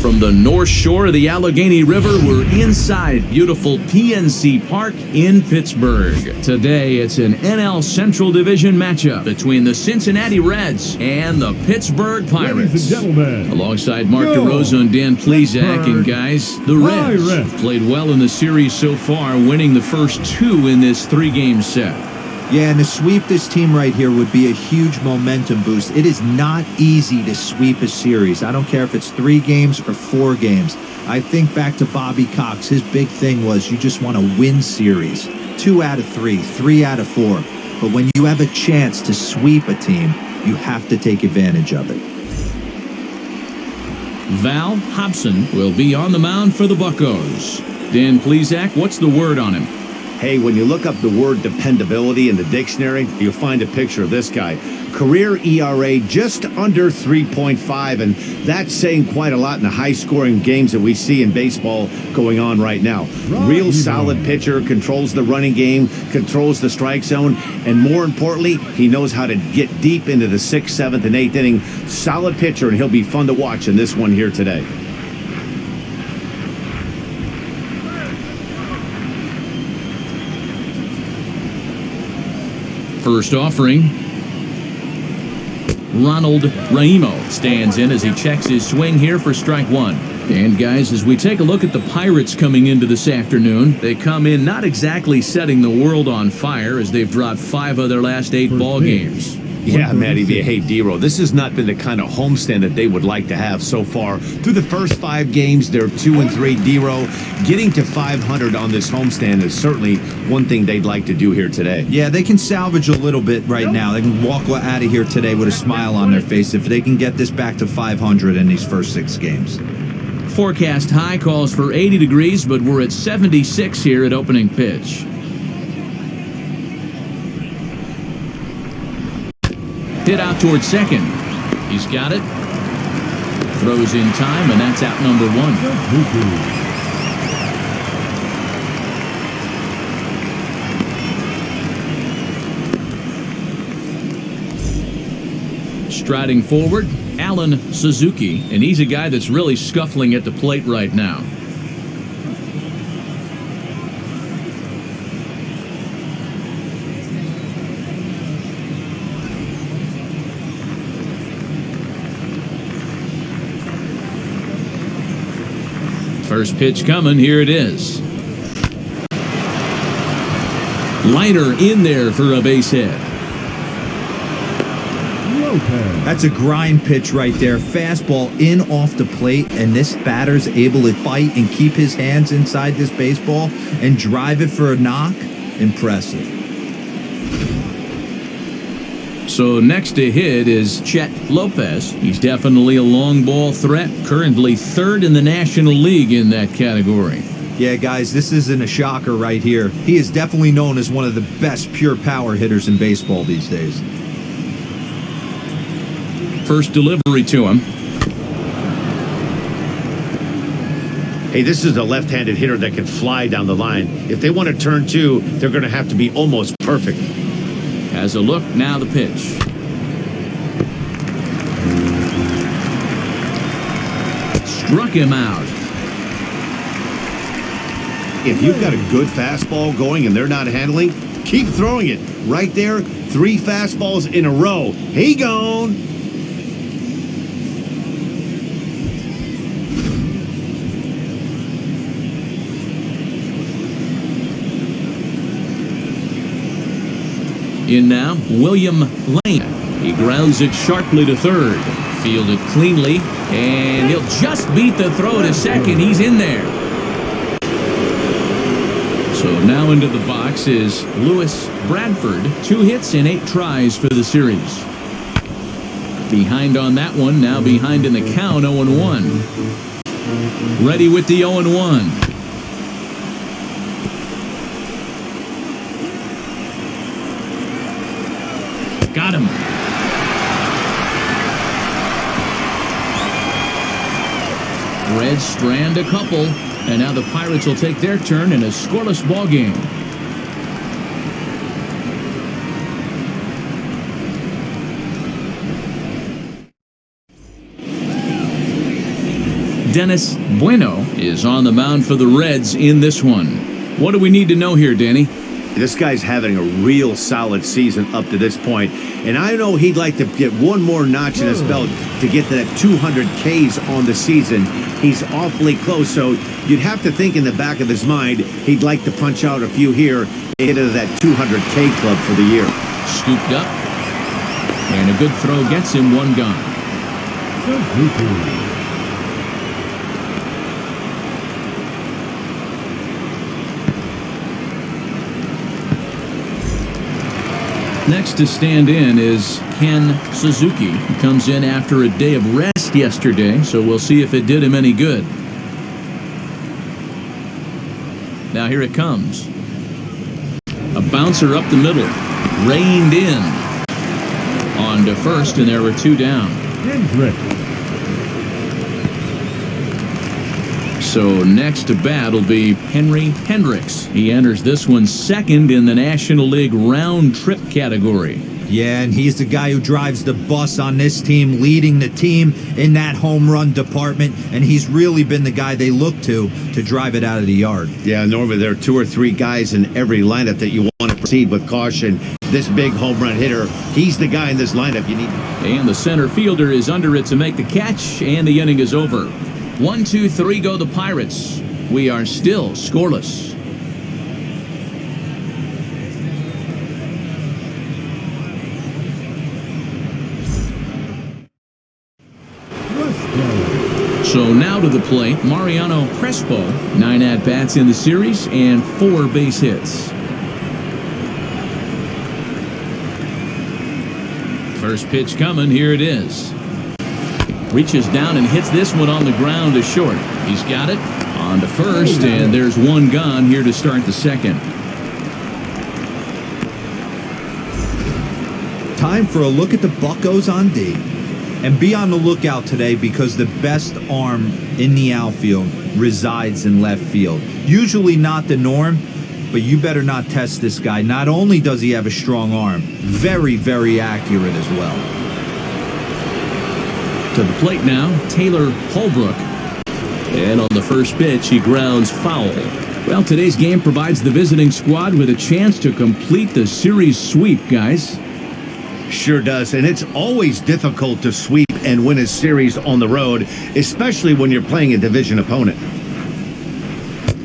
From the north shore of the Allegheny River, we're inside beautiful PNC Park in Pittsburgh. Today, it's an NL Central Division matchup between the Cincinnati Reds and the Pittsburgh Pirates. Ladies and gentlemen, alongside Mark DeRosa and Dan Plesac, and guys, the Reds played well in the series so far, winning the first two in this three-game set. Yeah, and to sweep this team right here would be a huge momentum boost. It is not easy to sweep a series. I don't care if it's 3 games or 4 games. I think back to Bobby Cox. His big thing was you just want to win series. 2 out of 3, 3 out of 4. But when you have a chance to sweep a team, you have to take advantage of it. Val Hobson will be on the mound for the Buccos. Dan Plesac, what's the word on him? Hey, when you look up the word dependability in the dictionary, you'll find a picture of this guy. Career ERA just under 3.5, and that's saying quite a lot in the high-scoring games that we see in baseball going on right now. Real solid pitcher, controls the running game, controls the strike zone, and more importantly, he knows how to get deep into the 6th, 7th, and 8th inning. Solid pitcher, and he'll be fun to watch in this one here today. First offering, Ronald Raimo stands in as he checks his swing here for strike one. And guys, as we take a look at the Pirates coming into this afternoon, they come in not exactly setting the world on fire as they've dropped 5 of their last 8 ball games. Yeah, Matty, hey, D-Row, this has not been the kind of homestand that they would like to have so far. Through the first 5 games, they're 2-3. D-Row, getting to 500 on this homestand is certainly one thing they'd like to do here today. Yeah, they can salvage a little bit right now. They can walk out of here today with a smile on their face if they can get this back to 500 in these first 6 games. Forecast high calls for 80 degrees, but we're at 76 here at opening pitch. Hit out towards second. He's got it. Throws in time, and that's out number 1. Striding forward, Alan Suzuki, and he's a guy that's really scuffling at the plate right now. First pitch coming, here it is. Liner in there for a base hit. That's a grind pitch right there. Fastball in off the plate, and this batter's able to fight and keep his hands inside this baseball and drive it for a knock. Impressive. So next to hit is Chet Lopez. He's definitely a long ball threat, currently 3rd in the National League in that category. Yeah, guys, this isn't a shocker right here. He is definitely known as one of the best pure power hitters in baseball these days. First delivery to him. Hey, this is a left-handed hitter that can fly down the line. If they want to turn 2, they're going to have to be almost perfect. Has a look, now the pitch. Struck him out. If you've got a good fastball going and they're not handling, keep throwing it. Right there, 3 fastballs in a row. He gone. In now, William Lane. He grounds it sharply to third. Fielded cleanly, and he'll just beat the throw to second. He's in there. So now into the box is Lewis Bradford. 2 hits and 8 tries for the series. Behind on that one, now behind in the count, 0-1. Ready with the 0-1. Got him. Reds strand a couple, and now the Pirates will take their turn in a scoreless ball game. Dennis Bueno is on the mound for the Reds in this one. What do we need to know here, Danny? This guy's having a real solid season up to this point, and I know he'd like to get one more notch in his belt to get to that 200 Ks on the season. He's awfully close, so you'd have to think in the back of his mind he'd like to punch out a few here and get into that 200K club for the year. Scooped up, and a good throw gets him one gone. Next to stand in is Ken Suzuki. He comes in after a day of rest yesterday, so we'll see if it did him any good. Now here it comes. A bouncer up the middle. Reined in. On to first, and there were two down. Hendricks. So next to bat will be Hendricks. He enters this one second in the National League round trip category. Yeah, and he's the guy who drives the bus on this team, leading the team in that home run department, and he's really been the guy they look to drive it out of the yard. Yeah, normally there are two or three guys in every lineup that you want to proceed with caution. This big home run hitter, he's the guy in this lineup you need. And the center fielder is under it to make the catch, and the inning is over. 1, 2, 3 go the Pirates. We are still scoreless. So now to the plate, Mariano Crespo. 9 at-bats in the series and 4 base hits. First pitch coming, here it is. Reaches down and hits this one on the ground to short. He's got it on to first, and there's one gone here to start the second. Time for a look at the Buccos on D. And be on the lookout today because the best arm in the outfield resides in left field. Usually not the norm, but you better not test this guy. Not only does he have a strong arm, very, very accurate as well. To the plate now, Taylor Holbrook. And on the first pitch, he grounds foul. Well, today's game provides the visiting squad with a chance to complete the series sweep, guys. Sure does, and it's always difficult to sweep and win a series on the road, especially when you're playing a division opponent.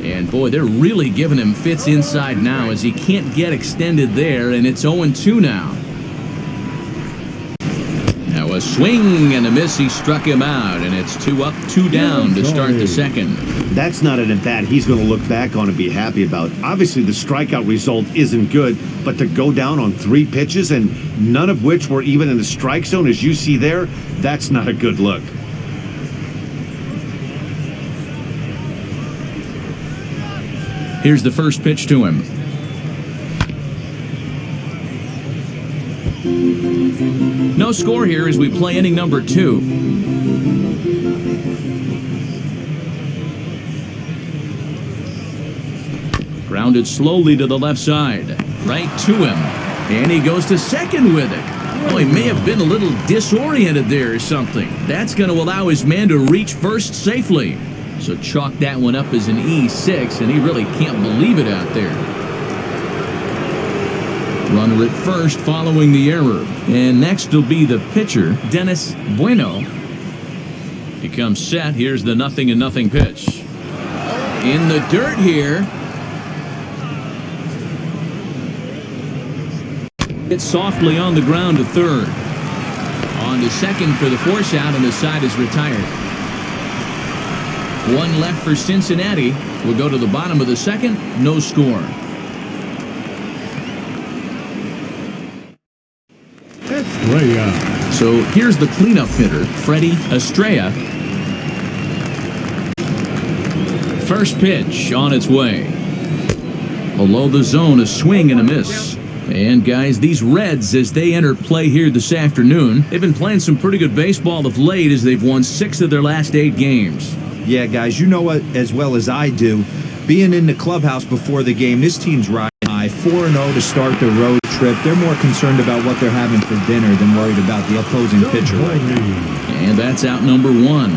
And boy, they're really giving him fits inside now as he can't get extended there, and it's 0-2 now. Now a swing and a miss, he struck him out, and it's 2 up, 2 down to start the second. That's not an at-bat he's going to look back on and be happy about. Obviously, the strikeout result isn't good, but to go down on 3 pitches and none of which were even in the strike zone, as you see there, that's not a good look. Here's the first pitch to him. No score here as we play inning number 2. Grounded slowly to the left side. Right to him. And he goes to second with it. Oh, he may have been a little disoriented there or something. That's going to allow his man to reach first safely. So chalk that one up as an E6, and he really can't believe it out there. Runner at first following the error. And next will be the pitcher, Dennis Bueno. He comes set. Here's the 0-0 pitch. In the dirt here. It's softly on the ground to third. On to second for the force out, and the side is retired. 1 left for Cincinnati. We'll go to the bottom of the second. No score. Estrella. So here's the cleanup hitter, Freddie Estrella. First pitch on its way. Below the zone, a swing and a miss. And guys, these Reds, as they enter play here this afternoon, they've been playing some pretty good baseball of late as they've won 6 of their last 8 games. Yeah, guys, you know what, as well as I do, being in the clubhouse before the game, this team's riding high. 4-0 to start the road trip. They're more concerned about what they're having for dinner than worried about the opposing pitcher right now. And that's out number 1.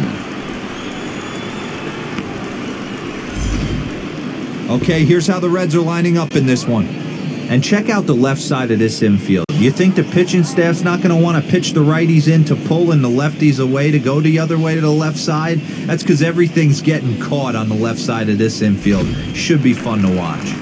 Okay, here's how the Reds are lining up in this one. And check out the left side of this infield. You think the pitching staff's not going to want to pitch the righties in to pull and the lefties away to go the other way to the left side? That's because everything's getting caught on the left side of this infield. Should be fun to watch.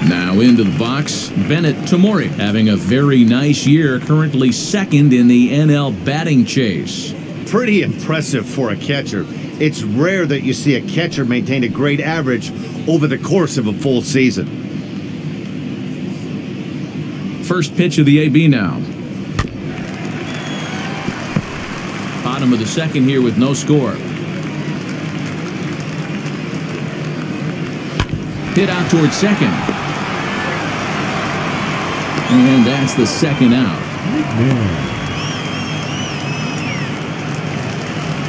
Now into the box, Bennett Tamori having a very nice year, currently second in the NL batting chase. Pretty impressive for a catcher. It's rare that you see a catcher maintain a great average over the course of a full season. First pitch of the AB now. Bottom of the second here with no score. Hit out towards second. And that's the second out.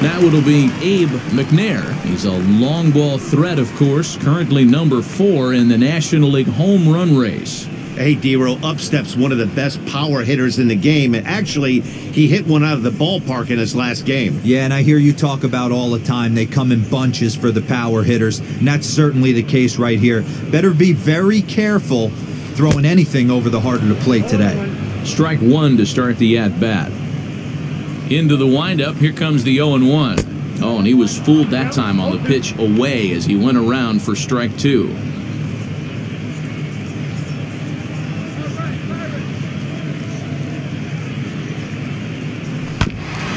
Now it'll be Abe Mcnair. He's a long ball threat, of course, currently number 4 in the National League home run race. Hey, D-Row, up steps one of the best power hitters in the game. And actually, he hit one out of the ballpark in his last game. Yeah, and I hear you talk about all the time they come in bunches for the power hitters, and that's certainly the case right here. Better be very careful throwing anything over the heart of the plate today. Strike 1 to start the at-bat. Into the windup, here comes the 0-1. Oh, and he was fooled that time on the pitch away as he went around for strike 2.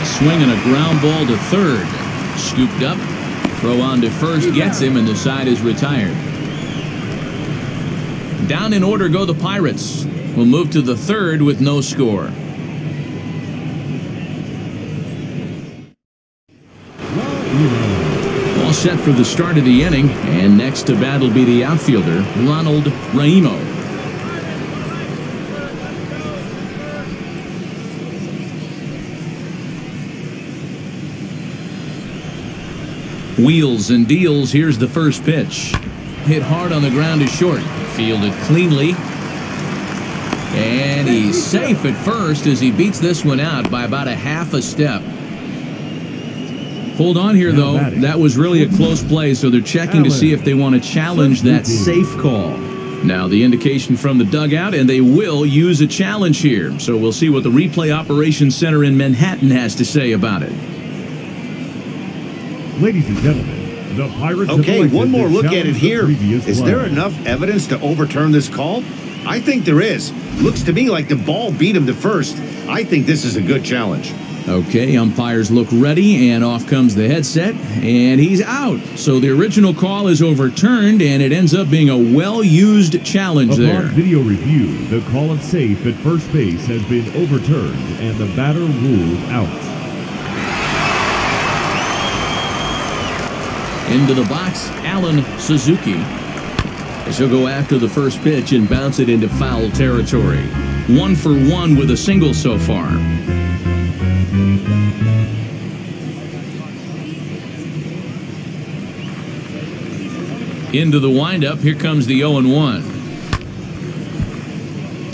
Swing and a ground ball to third. Scooped up. Throw on to first gets him, and the side is retired. Down in order go the Pirates. We'll move to the third with no score. All set for the start of the inning, and next to bat will be the outfielder, Ronald Raimo. Wheels and deals. Here's the first pitch. Hit hard on the ground to short. Fielded cleanly. And he's safe at first as he beats this one out by about a half a step. Hold on here, though. That was really a close play, so they're checking to see if they want to challenge that safe call. Now the indication from the dugout, and they will use a challenge here. So we'll see what the replay operations center in Manhattan has to say about it. Ladies and gentlemen, the Pirates. Okay, one more look at it here. Is there play. enough evidence to overturn this call? I think there is. Looks to me like the ball beat him to first. I think this is a good challenge. Okay, umpires look ready, and off comes the headset, and he's out. So the original call is overturned, and it ends up being a well-used challenge Upon there. video review, the call of safe at first base has been overturned, and the batter ruled out. Into the box, Alan Suzuki. As he'll go after the first pitch and bounce it into foul territory. 1 for 1 with a single so far. Into the windup, here comes the 0-1.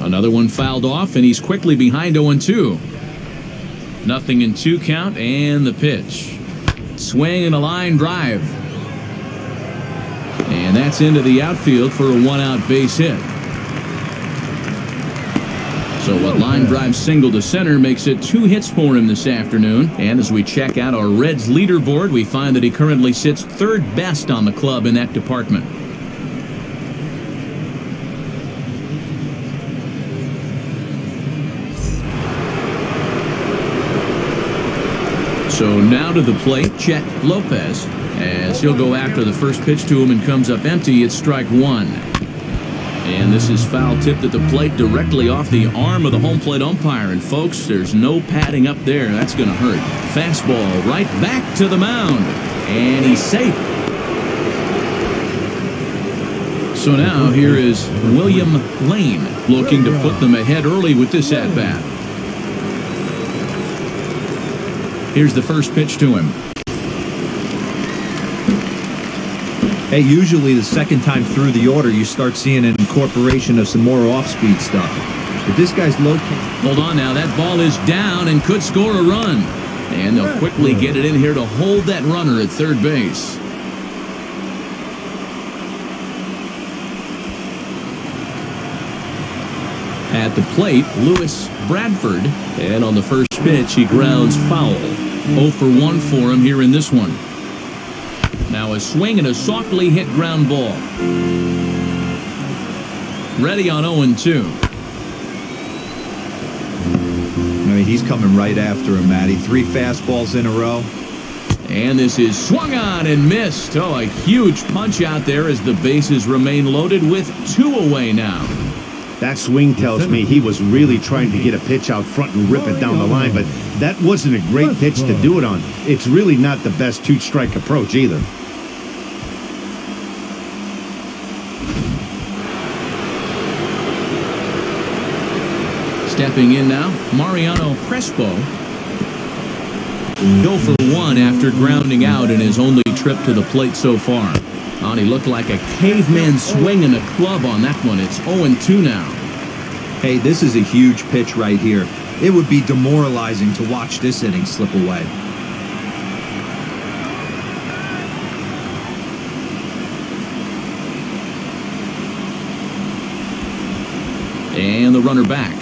Another one fouled off, and he's quickly behind 0-2. Nothing in 2 count, and the pitch. Swing and a line drive. And that's into the outfield for a 1-out base hit. So a line drive single to center makes it 2 hits for him this afternoon. And as we check out our Reds leaderboard, we find that he currently sits 3rd best on the club in that department. So now to the plate, Chet Lopez, as he'll go after the first pitch to him and comes up empty. It's strike 1. And this is foul tipped at the plate directly off the arm of the home plate umpire. And folks, there's no padding up there. That's going to hurt. Fastball right back to the mound. And he's safe. So now here is William Lane looking to put them ahead early with this at-bat. Here's the first pitch to him. Hey, usually the second time through the order, you start seeing an incorporation of some more off-speed stuff. But this guy's located. Hold on now. That ball is down and could score a run. And they'll quickly get it in here to hold that runner at third base. At the plate, Lewis Bradford. And on the first pitch, he grounds foul. 0 for 1 for him here in this one. Now a swing and a softly hit ground ball. Ready on 0-2. I mean, he's coming right after him, Matty. 3 fastballs in a row. And this is swung on and missed. Oh, a huge punch out there as the bases remain loaded with 2 away now. That swing tells me he was really trying to get a pitch out front and rip it down the line, but that wasn't a great pitch to do it on. It's really not the best 2-strike approach either. Stepping in now, Mariano Crespo. 0 for 1 after grounding out in his only trip to the plate so far. And he looked like a caveman swinging a club on that one. It's 0-2 now. Hey, this is a huge pitch right here. It would be demoralizing to watch this inning slip away. And the runner back.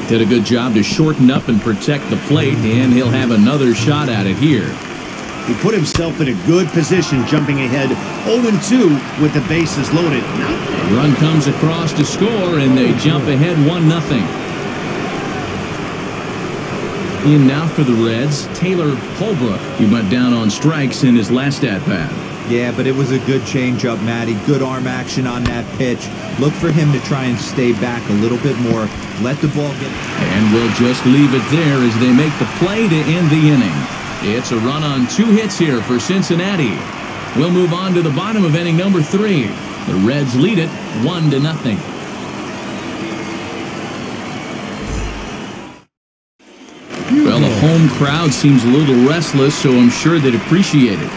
Did a good job to shorten up and protect the plate, and he'll have another shot at it here. He put himself in a good position, jumping ahead 0-2 with the bases loaded. A run comes across to score, and they jump ahead 1-0. In now for the Reds, Taylor Holbrook. He went down on strikes in his last at-bat. Yeah, but it was a good changeup, Matty. Good arm action on that pitch. Look for him to try and stay back a little bit more. Let the ball get... And we'll just leave it there as they make the play to end the inning. It's a run on 2 hits here for Cincinnati. We'll move on to the bottom of inning number 3. The Reds lead it 1-0. Well, the home crowd seems a little restless, so I'm sure they'd appreciate it.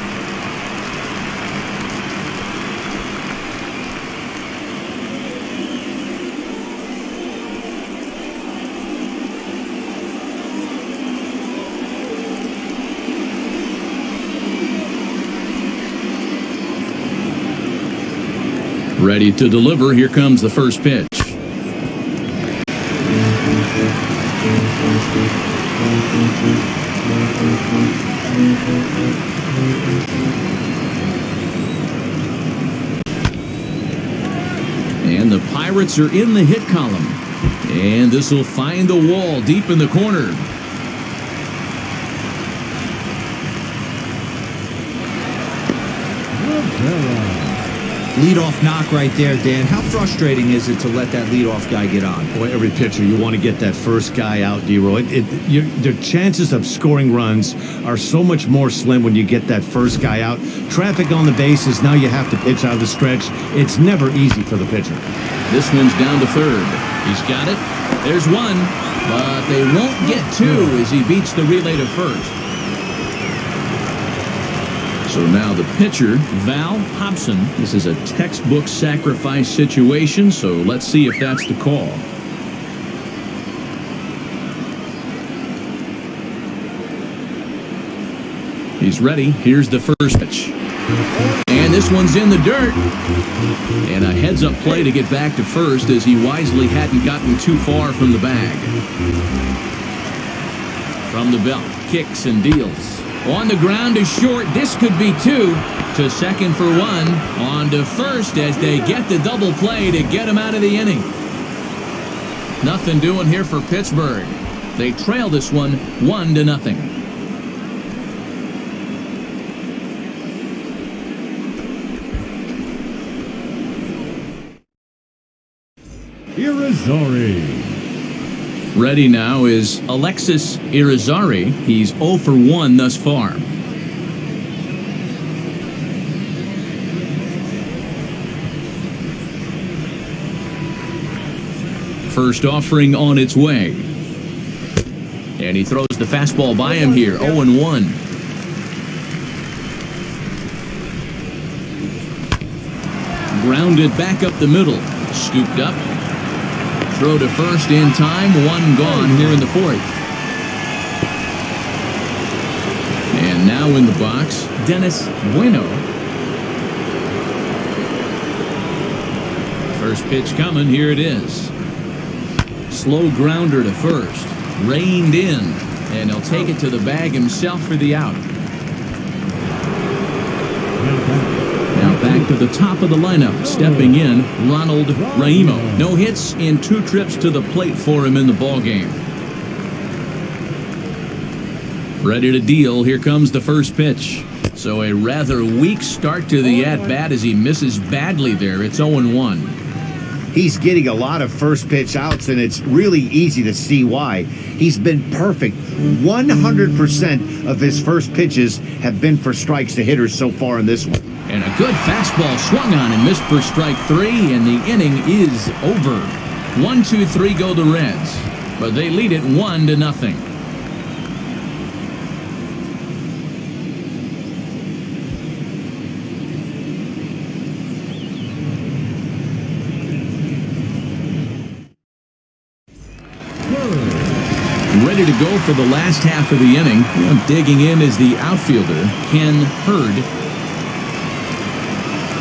Ready to deliver. Here comes the first pitch. And the Pirates are in the hit column. And this will find the wall deep in the corner. Leadoff knock right there, Dan. How frustrating is it to let that leadoff guy get on? Boy, every pitcher, you want to get that first guy out, D-Roy. The chances of scoring runs are so much more slim when you get that first guy out. Traffic on the bases, now you have to pitch out of the stretch. It's never easy for the pitcher. This one's down to third. He's got it. There's one, but they won't get 2 as he beats the relay to first. So now the pitcher, Val Hobson. This is a textbook sacrifice situation, so let's see if that's the call. He's ready. Here's the first pitch. And this one's in the dirt. And a heads-up play to get back to first as he wisely hadn't gotten too far from the bag. From the belt, kicks and deals. On the ground is short. This could be 2. To second for 1. On to first as they get the double play to get him out of the inning. Nothing doing here for Pittsburgh. They trail this one 1-0. Irizarry. Ready now is Alexis Irizarry. He's 0 for 1 thus far. First offering on its way. And he throws the fastball by him here, 0-1. Grounded back up the middle. Scooped up. Throw to first in time. One gone here in the fourth. And now in the box, Dennis Bueno. First pitch coming. Here it is. Slow grounder to first. Reined in. And he'll take it to the bag himself for the out. Now back to the top of the lineup. Stepping in, Ronald Raimo. No hits in 2 trips to the plate for him in the ballgame. Ready to deal. Here comes the first pitch. So a rather weak start to the at-bat as he misses badly there. It's 0-1. He's getting a lot of first pitch outs, and it's really easy to see why. He's been perfect. 100% of his first pitches have been for strikes to hitters so far in this one. And a good fastball swung on and missed for strike 3, and the inning is over. 1-2-3 go the Reds, but they lead it 1-0. Ready to go for the last half of the inning. Digging in is the outfielder, Ken Hurd.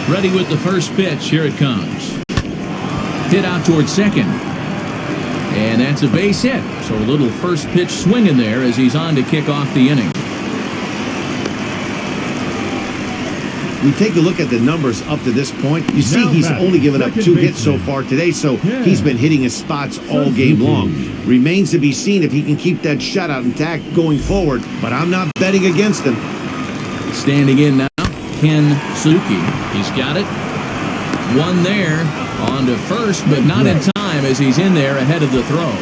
Ready with the first pitch. Here it comes. Hit out towards second. And that's a base hit. So a little first pitch swing in there as he's on to kick off the inning. We take a look at the numbers up to this point. You see he's only given up 2 hits so far today, so he's been hitting his spots all game long. Remains to be seen if he can keep that shutout intact going forward, but I'm not betting against him. Standing in now, Ken Suzuki. He's got it. One there, on to first, but not in time as he's in there ahead of the throw.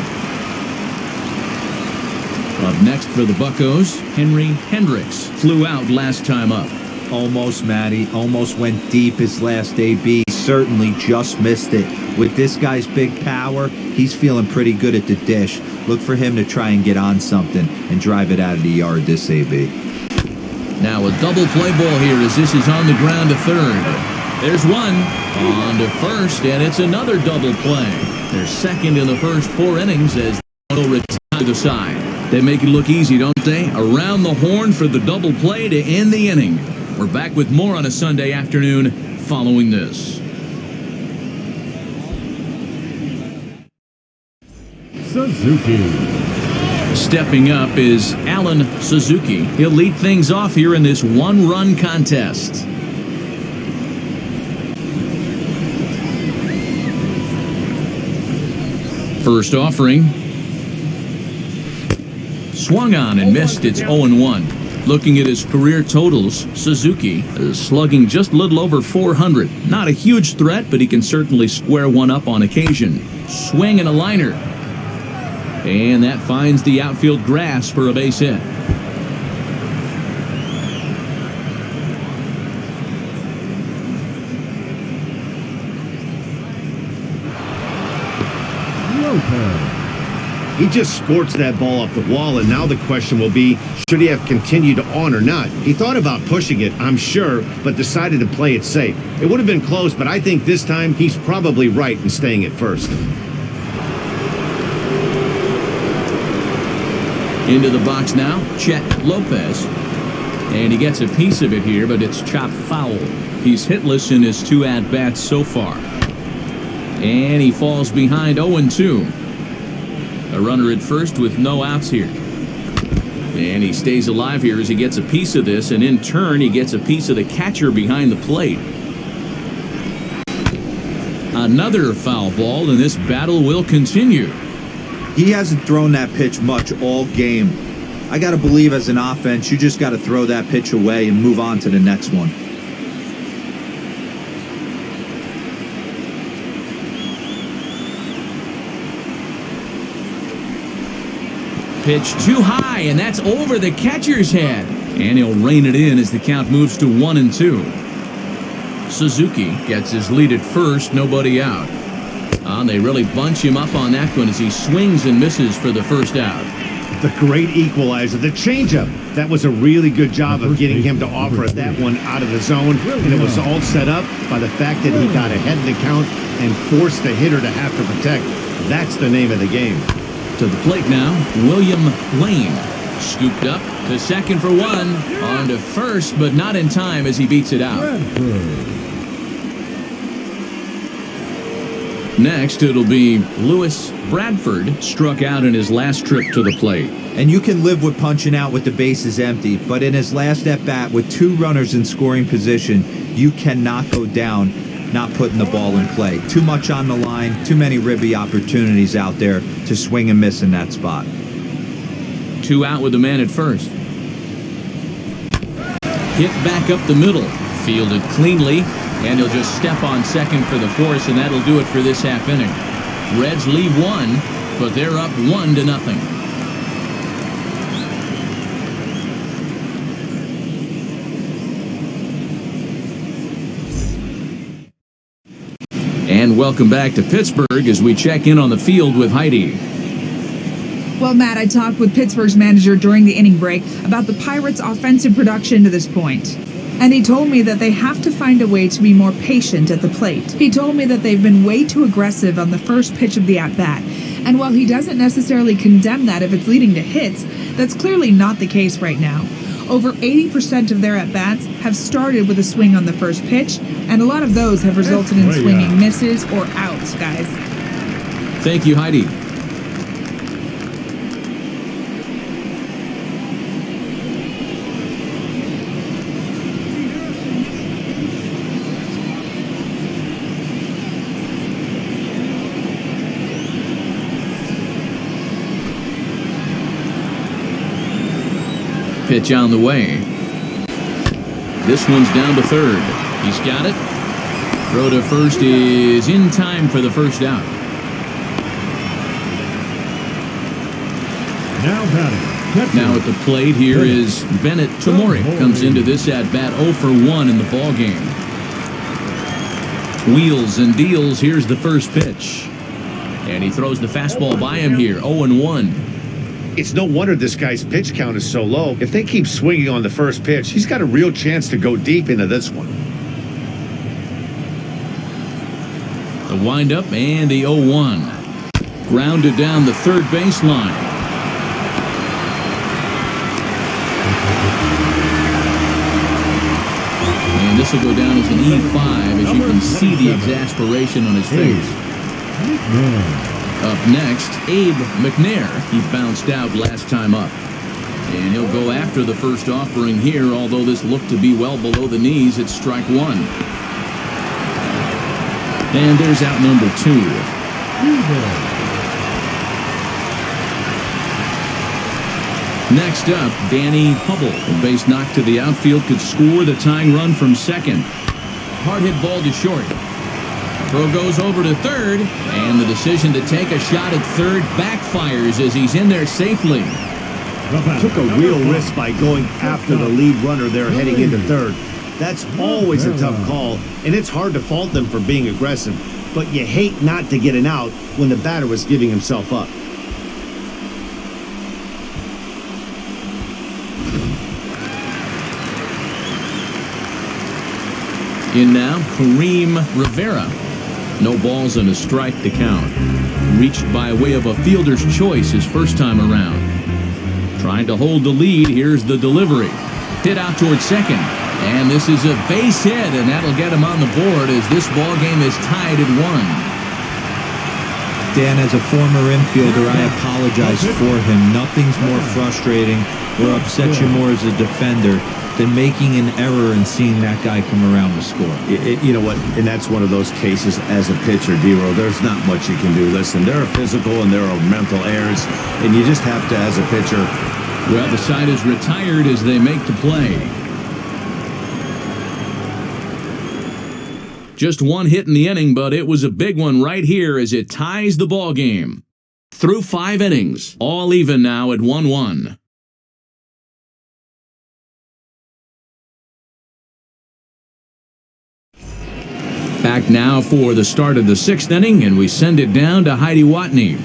Up next for the Buccos, Hendricks flew out last time up. Almost, Matty. Almost went deep his last AB. Certainly just missed it. With this guy's big power, he's feeling pretty good at the dish. Look for him to try and get on something and drive it out of the yard this AB. Now a double play ball here as this is on the ground to third. There's one. On to first, and it's another double play. They're second in the first 4 innings as they'll retire to the side. They make it look easy, don't they? Around the horn for the double play to end the inning. We're back with more on a Sunday afternoon following this. Suzuki. Stepping up is Alan Suzuki. He'll lead things off here in this 1-run contest. First offering. Swung on and missed. It's 0-1. Looking at his career totals, Suzuki is slugging just a little over 400. Not a huge threat, but he can certainly square one up on occasion. Swing and a liner. And that finds the outfield grass for a base hit. Lopez. He just sports that ball off the wall, and now the question will be, should he have continued on or not? He thought about pushing it, I'm sure, but decided to play it safe. It would have been close, but I think this time he's probably right in staying at first. Into the box now, Chet Lopez. And he gets a piece of it here, but it's chopped foul. He's hitless in his 2 at-bats so far. And he falls behind 0-2. A runner at first with no outs here. And he stays alive here as he gets a piece of this, and in turn he gets a piece of the catcher behind the plate. Another foul ball, and this battle will continue. He hasn't thrown that pitch much all game. I got to believe as an offense, you just got to throw that pitch away and move on to the next one. Pitch too high, and that's over the catcher's head. And he'll rein it in as the count moves to 1-2. Suzuki gets his lead at first, nobody out. They really bunch him up on that one as he swings and misses for the first out. The great equalizer, the changeup. That was a really good job of getting him to offer that one out of the zone, and it was all set up by the fact that he got ahead in the count and forced the hitter to have to protect. That's the name of the game. To the plate now, William Lane. Scooped up to second for one. On to first, but not in time as he beats it out. Next, it'll be Lewis Bradford, struck out in his last trip to the plate. And you can live with punching out with the bases empty, but in his last at-bat with 2 runners in scoring position, you cannot go down not putting the ball in play. Too much on the line, too many ribby opportunities out there to swing and miss in that spot. 2 out with the man at first. Hit back up the middle. Fielded cleanly, and he'll just step on second for the force, and that'll do it for this half inning. Reds leave 1, but they're up 1-0. And welcome back to Pittsburgh as we check in on the field with Heidi. Well, Matt, I talked with Pittsburgh's manager during the inning break about the Pirates' offensive production to this point. And he told me that they have to find a way to be more patient at the plate. He told me that they've been way too aggressive on the first pitch of the at-bat. And while he doesn't necessarily condemn that if it's leading to hits, that's clearly not the case right now. Over 80% of their at-bats have started with a swing on the first pitch, and a lot of those have resulted in swinging misses or outs, guys. Thank you, Heidi. Pitch on the way. This one's down to third. He's got it. Throw to first is in time for the first out. Now at the plate here is Bennett Tamori. Comes into this at-bat 0 for 1 in the ballgame. Wheels and deals. Here's the first pitch. And he throws the fastball by him here. 0-1. It's no wonder this guy's pitch count is so low. If they keep swinging on the first pitch, he's got a real chance to go deep into this one. The windup and the 0-1. Grounded down the third baseline. And this will go down as an E5 as you can see the exasperation on his face. Up next, Abe Mcnair. He bounced out last time up. And he'll go after the first offering here, although this looked to be well below the knees. It's strike 1. And there's out number 2. Next up, Danny Hubble. A base knock to the outfield could score the tying run from second. Hard hit ball to short. Throw goes over to third, and the decision to take a shot at third backfires as he's in there safely. Took a real risk by going after the lead runner there heading into third. That's always a tough call, and it's hard to fault them for being aggressive. But you hate not to get an out when the batter was giving himself up. In now, Kareem Rivera. No balls and a strike to count. Reached by way of a fielder's choice his first time around. Trying to hold the lead, here's the delivery. Hit out towards second. And this is a base hit, and that'll get him on the board as this ball game is tied at 1. Dan, as a former infielder, I apologize for him. Nothing's more frustrating or upsets you more as a defender than making an error and seeing that guy come around to score. You know what? And that's one of those cases as a pitcher, D-Row. There's not much you can do. Listen, there are physical and there are mental errors, and you just have to, as a pitcher. Well, the side is retired as they make the play. Just one hit in the inning, but it was a big one right here as it ties the ball game. Through 5 innings, all even now at 1-1. Back now for the start of the 6th inning, and we send it down to Heidi Watney.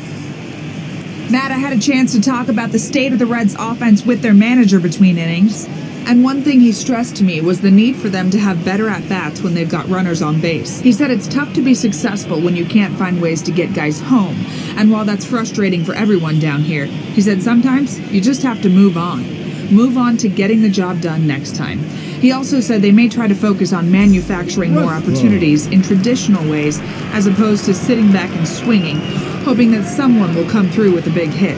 Matt, I had a chance to talk about the state of the Reds' offense with their manager between innings. And one thing he stressed to me was the need for them to have better at-bats when they've got runners on base. He said it's tough to be successful when you can't find ways to get guys home. And while that's frustrating for everyone down here, he said sometimes you just have to move on. Move on to getting the job done next time. He also said they may try to focus on manufacturing more opportunities in traditional ways as opposed to sitting back and swinging, hoping that someone will come through with a big hit.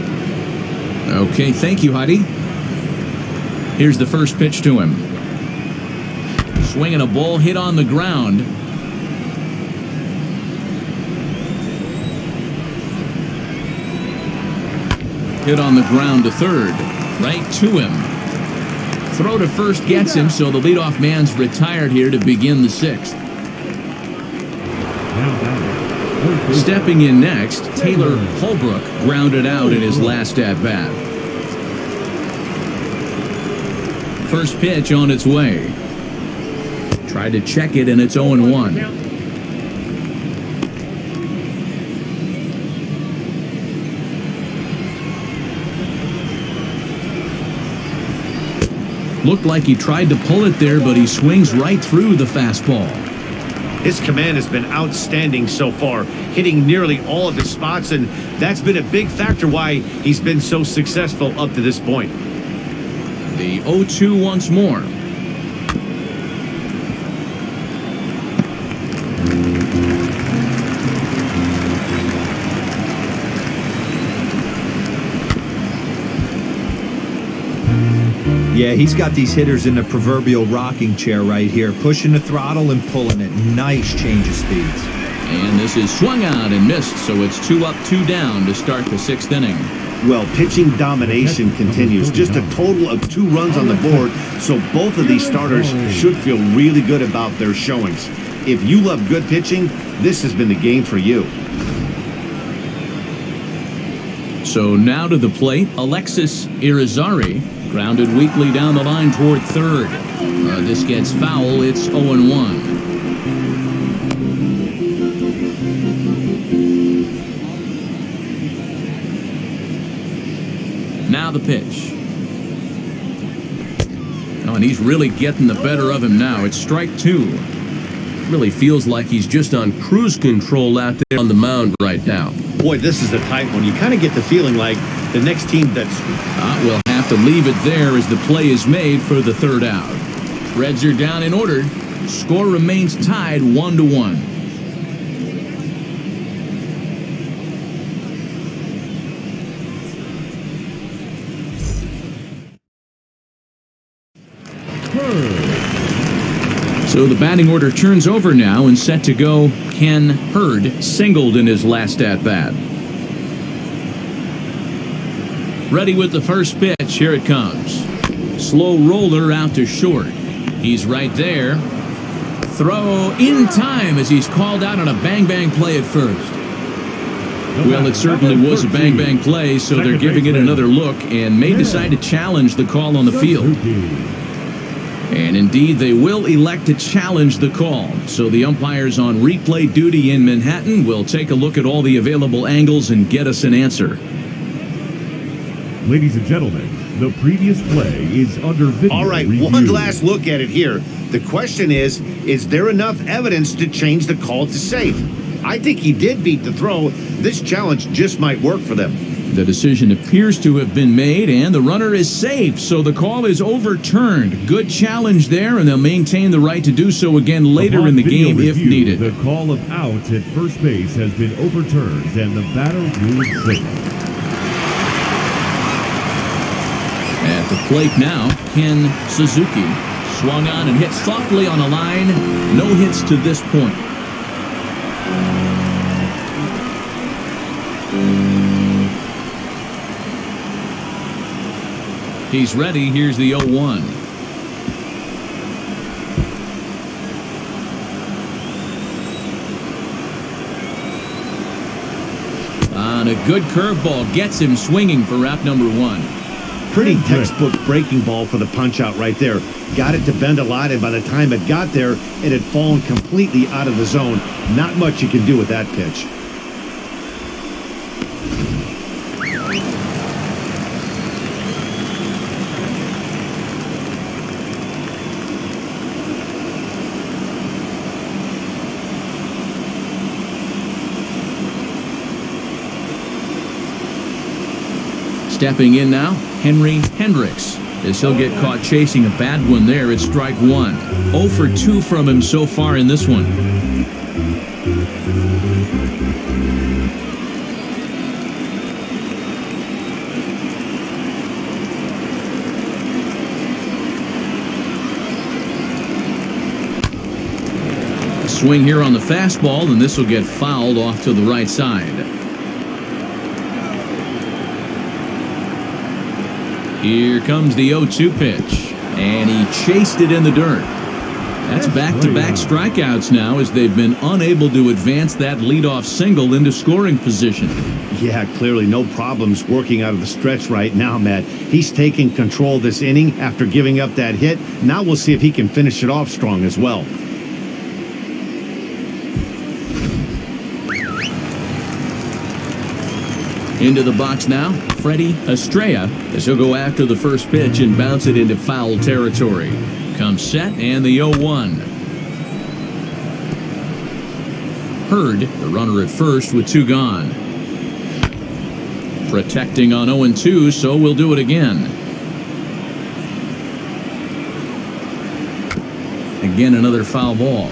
Okay, thank you, Heidi. Here's the first pitch to him. Swinging a ball hit on the ground. Hit on the ground to third. Right to him. Throw to first gets him, so the leadoff man's retired here to begin the sixth. Stepping in next, Taylor Holbrook grounded out in his last at-bat. First pitch on its way. Tried to check it, and it's 0-1. Looked like he tried to pull it there, but he swings right through the fastball. His command has been outstanding so far, hitting nearly all of his spots, and that's been a big factor why he's been so successful up to this point. The 0-2 once more. Yeah, he's got these hitters in the proverbial rocking chair right here, pushing the throttle and pulling it. Nice change of speeds. And this is swung out and missed, so it's 2 up, 2 down to start the sixth inning. Well, pitching domination continues. Just a total of 2 runs on the board, so both of these starters should feel really good about their showings. If you love good pitching, this has been the game for you. So now to the plate, Alexis Irizarry, grounded weakly down the line toward third. This gets foul, it's 0-1. Now the pitch. Oh, and he's really getting the better of him now. It's strike 2. Really feels like he's just on cruise control out there on the mound right now. Boy, this is a tight one. You kind of get the feeling like the next team that's... We'll have to leave it there as the play is made for the third out. Reds are down in order. Score remains tied 1-1. So the batting order turns over now, and set to go, Ken Hurd singled in his last at-bat. Ready with the first pitch, here it comes. Slow roller out to short. He's right there. Throw in time as he's called out on a bang-bang play at first. Well, it certainly was a bang-bang play, so they're giving it another look and may decide to challenge the call on the field. And indeed, they will elect to challenge the call. So the umpires on replay duty in Manhattan will take a look at all the available angles and get us an answer. Ladies and gentlemen, the previous play is under video All right, review. one last look at it here. The question is there enough evidence to change the call to safe? I think he did beat the throw. This challenge just might work for them. The decision appears to have been made, and the runner is safe, so the call is overturned. Good challenge there, and they'll maintain the right to do so again later Upon in the video game if review, needed. The call of out at first base has been overturned, and the batter ruled safe. At the plate now, Ken Suzuki swung on and hit softly on a line. No hits to this point. He's ready. Here's the 0-1. On a good curveball gets him swinging for wrap number 1. Pretty textbook breaking ball for the punch-out right there. Got it to bend a lot, and by the time it got there, it had fallen completely out of the zone. Not much you can do with that pitch. Stepping in now, Hendricks. As he'll get caught chasing a bad one there, it's strike one. 0 for 2 from him so far in this one. Swing here on the fastball, and this will get fouled off to the right side. Here comes the 0-2 pitch, and he chased it in the dirt. That's back-to-back strikeouts now as they've been unable to advance that leadoff single into scoring position. Yeah, clearly no problems working out of the stretch right now, Matt. He's taking control of this inning after giving up that hit. Now we'll see if he can finish it off strong as well. Into the box now, Freddie Estrella, as he'll go after the first pitch and bounce it into foul territory. Comes set and the 0-1. Hurd, the runner at first with 2 gone. Protecting on 0-2, so we'll do it again. Again, another foul ball.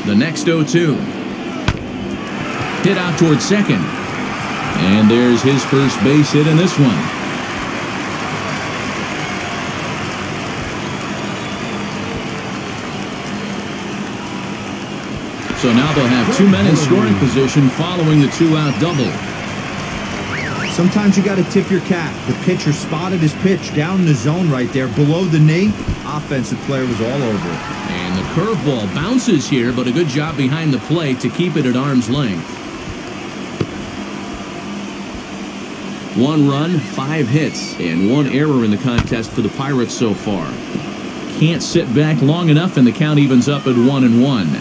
The next 0-2. Hit out towards second. And there's his first base hit in this one. So now they'll have 2 men in scoring position following the 2-out double. Sometimes you got to tip your cap. The pitcher spotted his pitch down in the zone right there below the knee. Offensive player was all over it. And the curveball bounces here, but a good job behind the plate to keep it at arm's length. 1 run, 5 hits, and 1 error in the contest for the Pirates so far. Can't sit back long enough, and the count evens up at 1-1.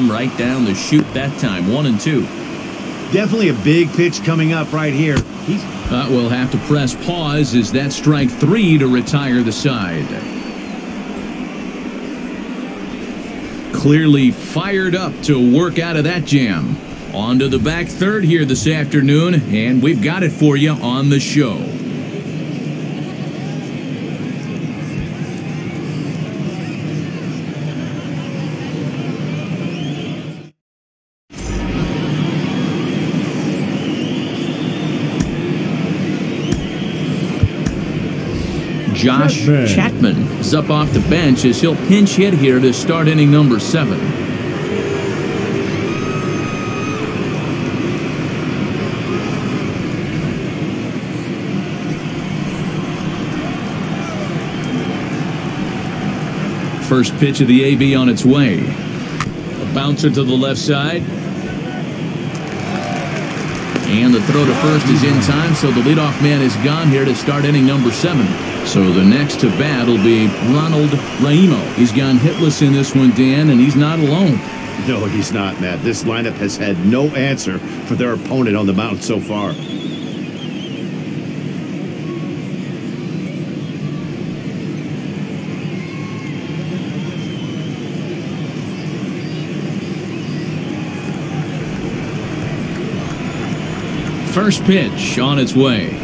Right down the chute that time, 1-2. Definitely a big pitch coming up right here. We'll have to press pause as that's strike 3 to retire the side. Clearly fired up to work out of that jam. On to the back third here this afternoon, and we've got it for you on the show. Josh Chapman is up off the bench as he'll pinch hit here to start inning number 7. First pitch of the AB on its way. A bouncer to the left side. And the throw to first is in time, so the leadoff man is gone here to start inning number 7. So the next to bat will be Ronald Raimo. He's gone hitless in this one, Dan, and he's not alone. No, he's not, Matt. This lineup has had no answer for their opponent on the mound so far. First pitch on its way.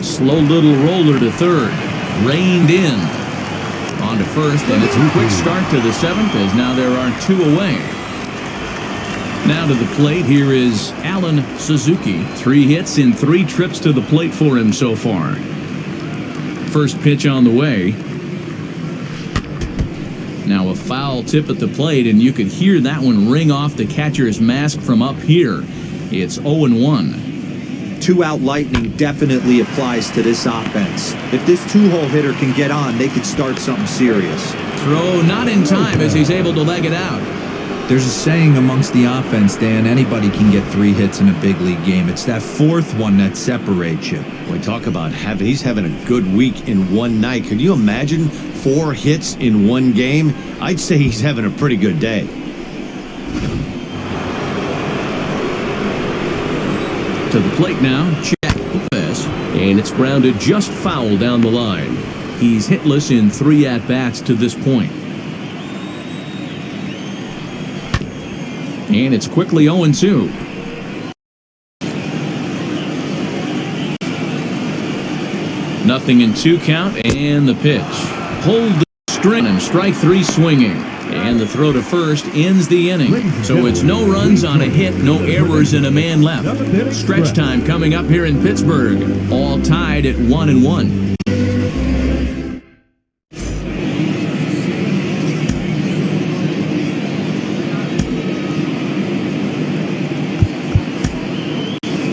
Slow little roller to third. Reined in. On to first, and it's a quick start to the 7th as now there are 2 away. Now to the plate, here is Alan Suzuki. 3 hits in 3 trips to the plate for him so far. First pitch on the way. Now a foul tip at the plate, and you could hear that one ring off the catcher's mask from up here. It's 0-1. 2-out lightning definitely applies to this offense. If this 2-hole hitter can get on, they could start something serious. Throw not in time as he's able to leg it out. There's a saying amongst the offense, Dan, anybody can get 3 hits in a big league game. It's that 4th one that separates you. Boy, talk about he's having a good week in one night. Could you imagine 4 hits in one game? I'd say he's having a pretty good day. To the plate now, Chet Lopez, and it's grounded just foul down the line. He's hitless in 3 at-bats to this point. And it's quickly 0-2. Nothing in 2 count, and the pitch. Hold the string and strike 3 swinging. And the throw to first ends the inning. So it's no runs on a hit, no errors, and a man left. Stretch time coming up here in Pittsburgh. All tied at 1-1.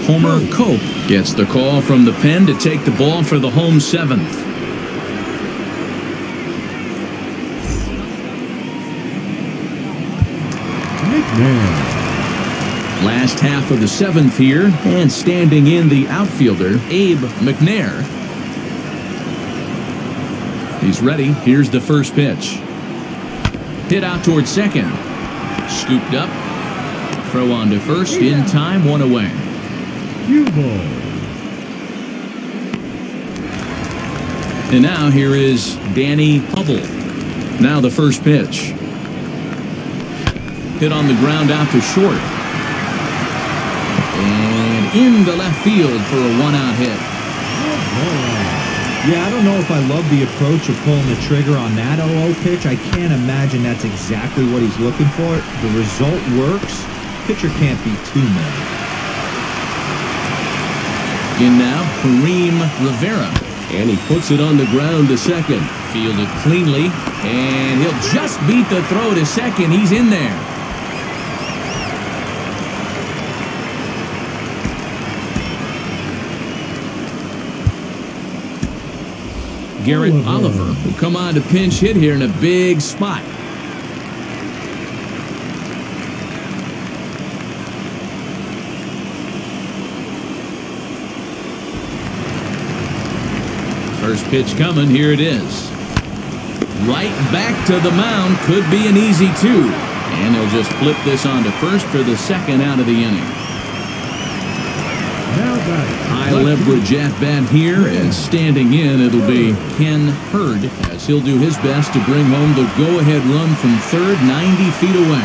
Homer Cope gets the call from the pen to take the ball for the home 7th. Last half of the 7th here, and standing in the outfielder, Abe Mcnair. He's ready. Here's the first pitch. Hit out towards second. Scooped up. Throw on to first. In time, 1 away. And now here is Danny Hubble. Now the first pitch. Hit on the ground out to short. And in the left field for a 1-out hit. Yeah, I don't know if I love the approach of pulling the trigger on that 0-0 pitch. I can't imagine that's exactly what he's looking for. The result works. Pitcher can't be too mad. In now, Kareem Rivera. And he puts it on the ground to second. Fielded cleanly. And he'll just beat the throw to second. He's in there. Garrett Oliver will come on to pinch hit here in a big spot. First pitch coming, here it is. Right back to the mound, could be an easy 2. And they'll just flip this on to first for the 2nd out of the inning. High leverage at bat here, and standing in, it'll be Ken Hurd as he'll do his best to bring home the go-ahead run from third, 90 feet away.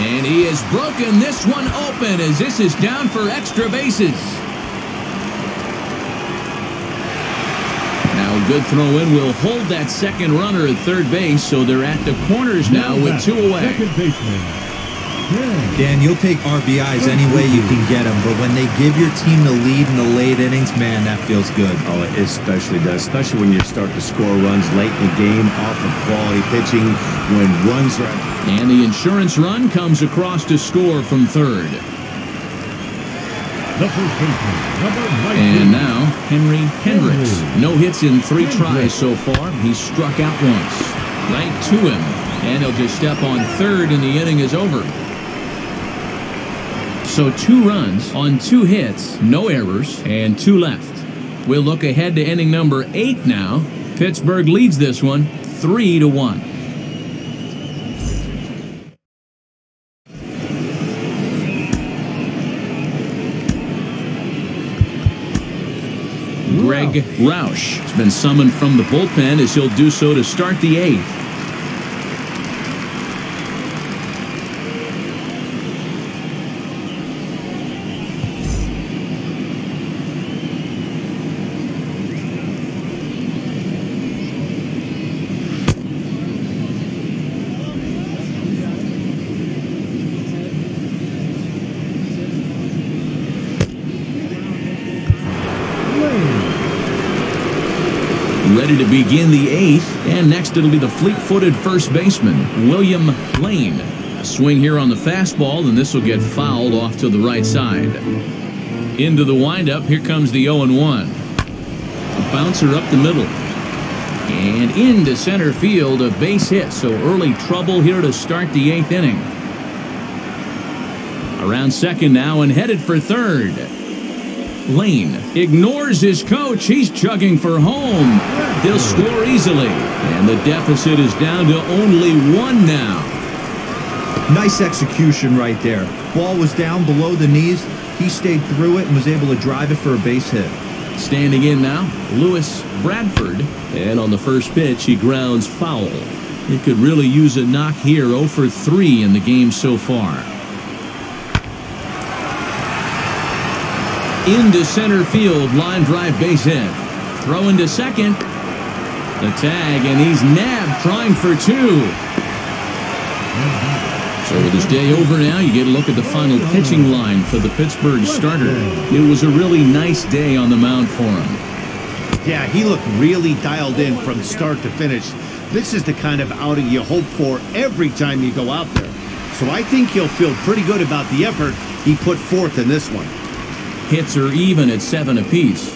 And he has broken this one open as this is down for extra bases. Now a good throw in will hold that second runner at third base, so they're at the corners now with 2 away. Second baseman. Dan, you'll take RBIs any way you can get them, but when they give your team the lead in the late innings, man, that feels good. Oh, it especially does, especially when you start to score runs late in the game off of quality pitching, when runs are... And the insurance run comes across to score from third. The first baseman, number 19. And now, Hendricks. No hits in 3 tries so far. He's struck out once. Right to him. And he'll just step on third and the inning is over. So 2 runs on 2 hits, no errors, and 2 left. We'll look ahead to inning number 8 now. Pittsburgh leads this one 3-1. Greg Roush has been summoned from the bullpen as he'll do so to start the 8th. Ready to begin the 8th, and next it'll be the fleet-footed first baseman, William Lane. A swing here on the fastball, and this will get fouled off to the right side. Into the windup, here comes the 0-1. A bouncer up the middle. And into center field, a base hit, so early trouble here to start the 8th inning. Around second now and headed for third. Lane ignores his coach. He's chugging for home. He'll score easily. And the deficit is down to only 1 now. Nice execution right there. Ball was down below the knees. He stayed through it and was able to drive it for a base hit. Standing in now, Lewis Bradford. And on the first pitch, he grounds foul. He could really use a knock here. 0 for 3 in the game so far. Into center field, line drive base hit. Throwing to second. The tag, and he's nabbed, trying for two. So with his day over now, you get a look at the final pitching line for the Pittsburgh starter. It was a really nice day on the mound for him. Yeah, he looked really dialed in from start to finish. This is the kind of outing you hope for every time you go out there. So I think he'll feel pretty good about the effort he put forth in this one. Hits are even at 7 apiece.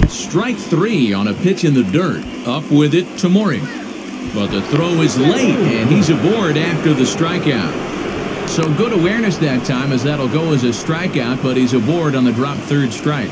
Strike 3 on a pitch in the dirt. Up with it, Tamori. But the throw is late, and he's aboard after the strikeout. So good awareness that time, as that'll go as a strikeout, but he's aboard on the drop third strike.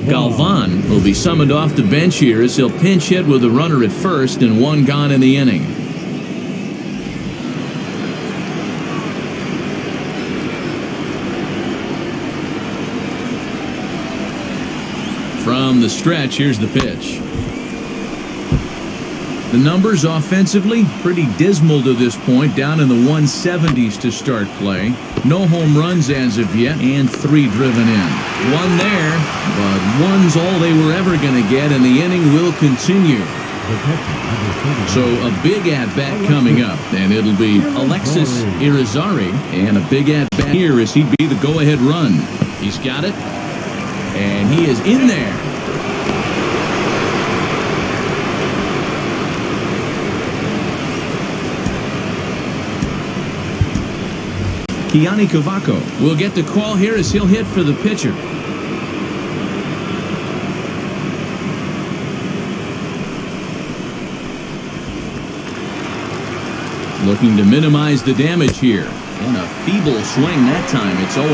Galvan will be summoned off the bench here as he'll pinch hit with a runner at first and one gone in the inning. From the stretch, here's the pitch. The numbers offensively pretty dismal to this point, down in the 170s to start play. No home runs as of yet, and 3 driven in. One there, but one's all they were ever going to get, and the inning will continue. So a big at-bat coming up, and it'll be Alexis Irizarry, and a big at-bat here as he'd be the go-ahead run. He's got it, and he is in there. Kiani Kavako will get the call here as he'll hit for the pitcher. Looking to minimize the damage here. And a feeble swing that time. It's 0-1.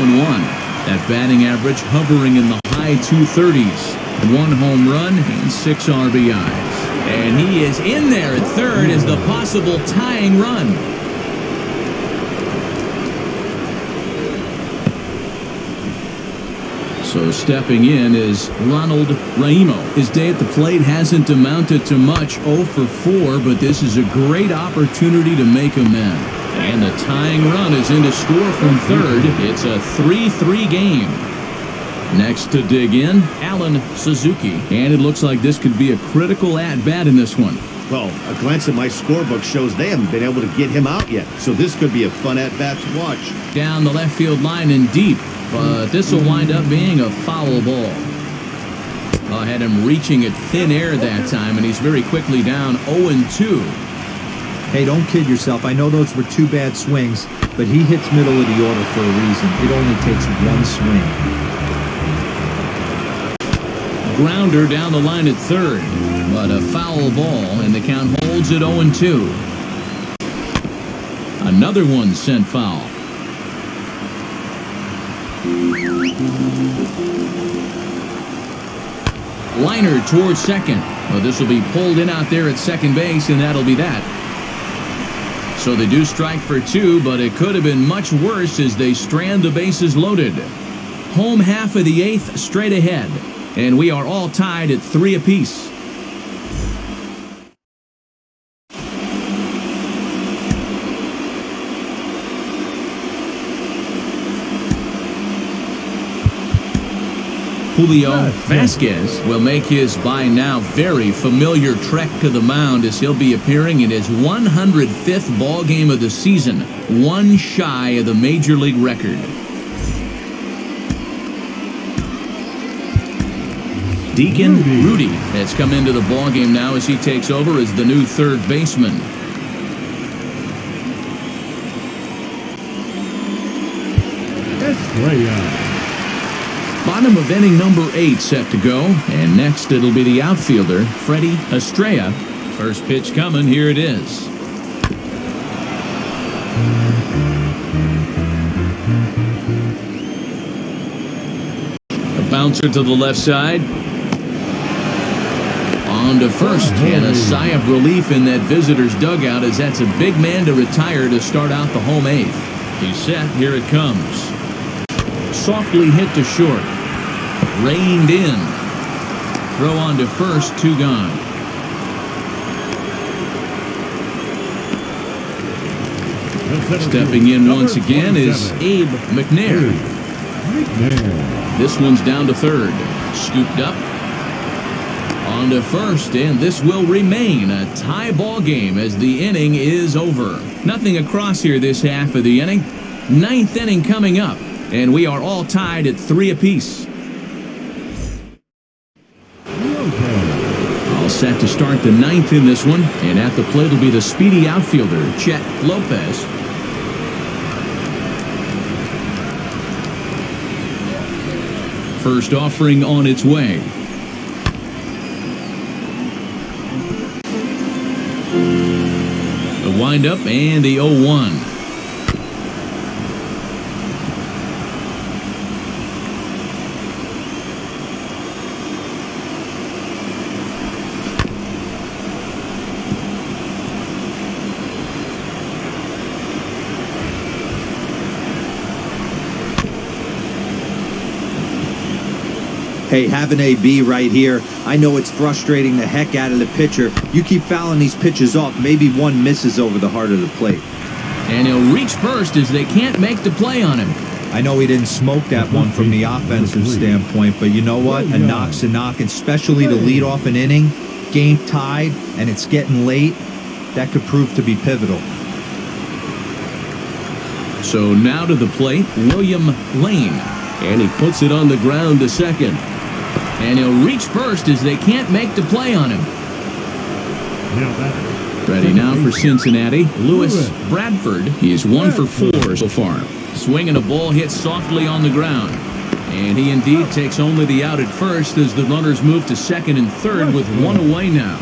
That batting average hovering in the high 230s. 1 home run and 6 RBIs. And he is in there at third as the possible tying run. So stepping in is Ronald Raimo. His day at the plate hasn't amounted to much, 0 for 4, but this is a great opportunity to make amends. And the tying run is in to score from third. It's a 3-3 game. Next to dig in, Alan Suzuki. And it looks like this could be a critical at-bat in this one. Well, a glance at my scorebook shows they haven't been able to get him out yet, so this could be a fun at-bat to watch. Down the left field line and deep. But this will wind up being a foul ball. I had him reaching at thin air that time, and he's very quickly down 0-2. Hey, don't kid yourself. I know those were 2 bad swings, but he hits middle of the order for a reason. It only takes 1 swing. Grounder down the line at third, but a foul ball, and the count holds at 0-2. Another one sent foul. Liner towards second. Well, this will be pulled in out there at second base, and that'll be that. So they do strike for 2, but it could have been much worse as they strand the bases loaded. Home half of the 8th straight ahead, and we are all tied at 3 apiece. Julio Vasquez will make his by now very familiar trek to the mound as he'll be appearing in his 105th ball game of the season, 1 shy of the major league record. Deacon Rudy has come into the ball game now as he takes over as the new third baseman. Estrella. Bottom of inning number 8 set to go, and next it'll be the outfielder, Freddie Estrella. First pitch coming, here it is. bouncer to the left side. On to first, and a sigh of relief in that visitor's dugout as that's a big man to retire to start out the home eighth. He's set, here it comes. Softly hit to short. Reined in. Throw on to first, 2 gone. Stepping in once again is Abe Mcnair. This one's down to third. Scooped up. On to first, and this will remain a tie ball game as the inning is over. Nothing across here this half of the inning. 9th inning coming up, and we are all tied at 3 apiece. All set to start the 9th in this one, and at the plate will be the speedy outfielder, Chet Lopez. First offering on its way. The windup and the 0-1. Hey, having AB right here, I know it's frustrating the heck out of the pitcher. You keep fouling these pitches off, maybe one misses over the heart of the plate. And he'll reach first as they can't make the play on him. I know he didn't smoke that one from the offensive standpoint, but you know what? A knock's a knock, especially to lead off an inning, game tied, and it's getting late. That could prove to be pivotal. So now to the plate, William Lane. And he puts it on the ground to second. And he'll reach first as they can't make the play on him. Ready now for Cincinnati, Lewis Bradford. He's 1 for 4 so far. Swinging a ball hit softly on the ground. And he indeed takes only the out at first as the runners move to second and third with 1 away now.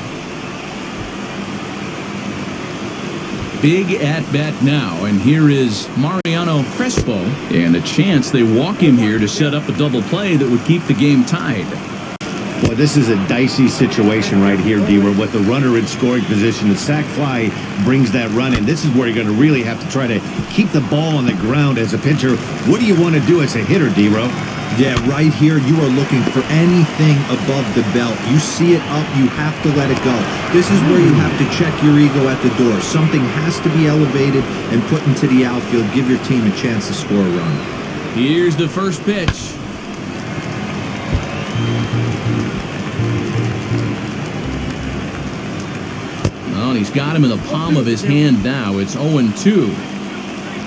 Big at-bat now, and here is Mariano Crespo, and a chance they walk him here to set up a double play that would keep the game tied. Boy, this is a dicey situation right here, D-Ware, with the runner in scoring position. The sac fly brings that run in. This is where you're going to really have to try to keep the ball on the ground as a pitcher. What do you want to do as a hitter, D-Ro? Yeah, right here, you are looking for anything above the belt. You see it up, you have to let it go. This is where you have to check your ego at the door. Something has to be elevated and put into the outfield. Give your team a chance to score a run. Here's the first pitch. Well, he's got him in the palm of his hand now. It's 0-2.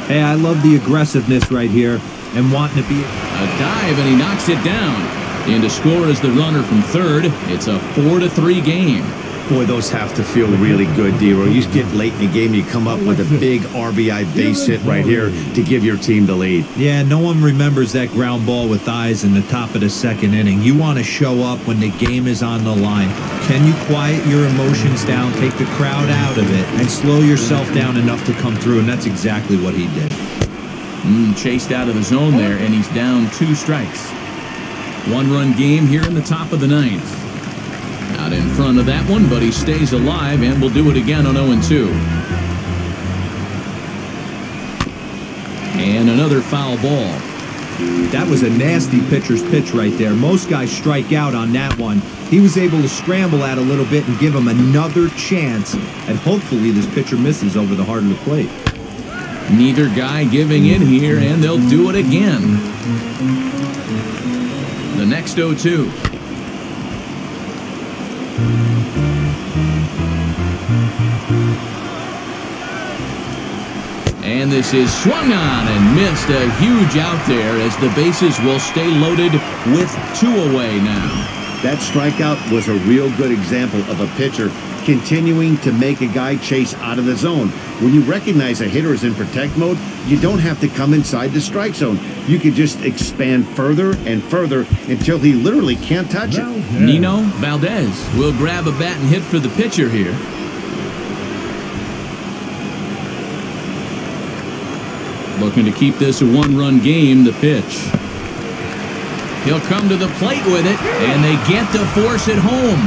Hey, I love the aggressiveness right here and wanting to be... A dive, and he knocks it down. And to score is the runner from third. It's a 4-3 game. Boy, those have to feel really good, D-Ro. You get late in the game, you come up with a big RBI base hit right here to give your team the lead. Yeah, no one remembers that ground ball with eyes in the top of the second inning. You want to show up when the game is on the line. Can you quiet your emotions down, take the crowd out of it, and slow yourself down enough to come through? And that's exactly what he did. Chased out of the zone there, and he's down 2 strikes. 1-run game here in the top of the 9th. Out in front of that one, but he stays alive and will do it again on 0-2. And another foul ball. That was a nasty pitcher's pitch right there. Most guys strike out on that one. He was able to scramble at a little bit and give him another chance, and hopefully this pitcher misses over the heart of the plate. Neither guy giving in here, and they'll do it again. The next 0-2. And this is swung on and missed. A huge out there as the bases will stay loaded with 2 away now. That strikeout was a real good example of a pitcher continuing to make a guy chase out of the zone. When you recognize a hitter is in protect mode, you don't have to come inside the strike zone. You can just expand further and further until he literally can't touch it. Nino Valdez will grab a bat and hit for the pitcher here. Looking to keep this a 1-run game, the pitch. He'll come to the plate with it, and they get to force it home.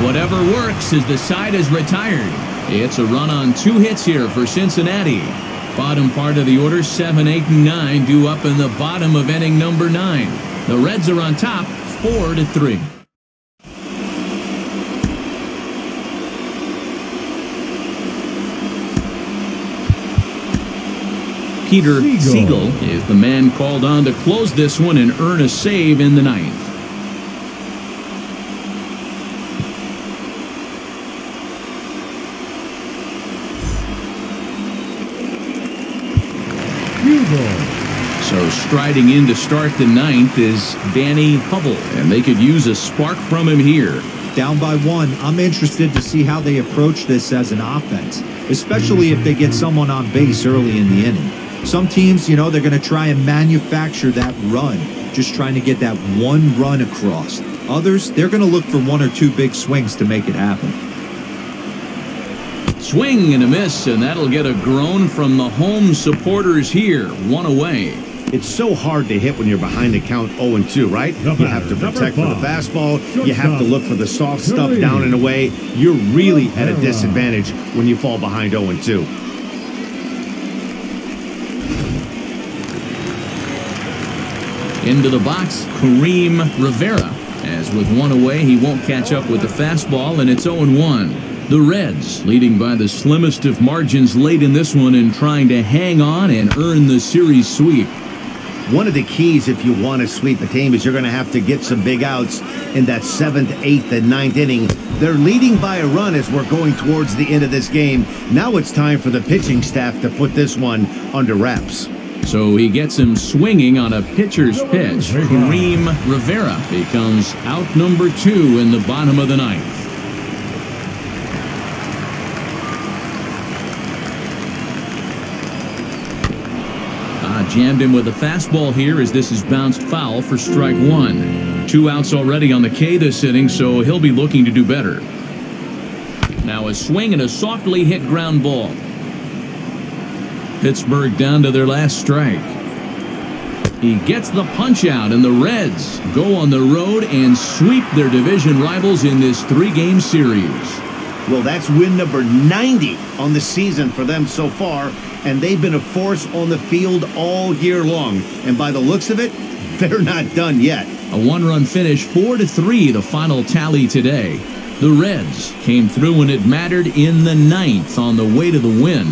Whatever works as the side is retired. It's a run on 2 hits here for Cincinnati. Bottom part of the order, 7, 8, and 9 due up in the bottom of inning number 9. The Reds are on top, 4-3. Peter Siegel is the man called on to close this one and earn a save in the 9th. So striding in to start the 9th is Danny Hubble, and they could use a spark from him here. Down by 1, I'm interested to see how they approach this as an offense, especially if they get someone on base early in the inning. Some teams, they're going to try and manufacture that run, just trying to get that one run across. Others, they're going to look for 1 or 2 big swings to make it happen. Swing and a miss, and that'll get a groan from the home supporters here. 1 away. It's so hard to hit when you're behind the count 0-2, right? You have to protect for the fastball. You have to look for the soft stuff down and away. You're really at a disadvantage when you fall behind 0-2. Into the box, Kareem Rivera. As with 1 away, he won't catch up with the fastball, and it's 0-1. The Reds leading by the slimmest of margins late in this one and trying to hang on and earn the series sweep. One of the keys if you want to sweep a team is you're going to have to get some big outs in that 7th, 8th, and 9th inning. They're leading by a run as we're going towards the end of this game. Now it's time for the pitching staff to put this one under wraps. So he gets him swinging on a pitcher's pitch. Kareem Rivera becomes out number 2 in the bottom of the 9th. Jammed him with a fastball here as this is bounced foul for strike 1. 2 outs already on the K this inning, so he'll be looking to do better. Now a swing and a softly hit ground ball. Pittsburgh down to their last strike. He gets the punch out, and the Reds go on the road and sweep their division rivals in this 3-game series. Well, that's win number 90 on the season for them so far, and they've been a force on the field all year long. And by the looks of it, they're not done yet. A 1-run finish, 4-3, the final tally today. The Reds came through when it mattered in the 9th on the way to the win.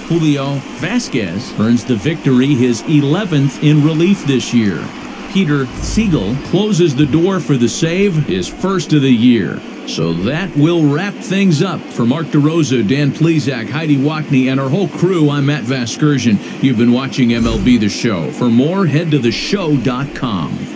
Julio Vasquez earns the victory, his 11th in relief this year. Peter Siegel closes the door for the save, his first of the year. So that will wrap things up. For Mark DeRosa, Dan Plesac, Heidi Wackney, and our whole crew, I'm Matt Vasgersian. You've been watching MLB The Show. For more, head to theshow.com.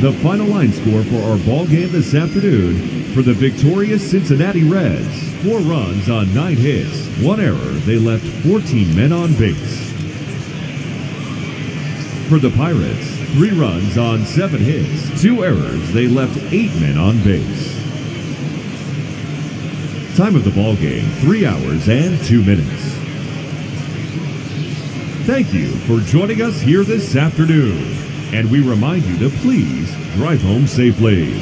The final line score for our ball game this afternoon for the victorious Cincinnati Reds. 4 runs on 9 hits, 1 error. They left 14 men on base. For the Pirates, 3 runs on 7 hits, 2 errors. They left 8 men on base. Time of the ball game, 3 hours and 2 minutes. Thank you for joining us here this afternoon. And we remind you to please drive home safely.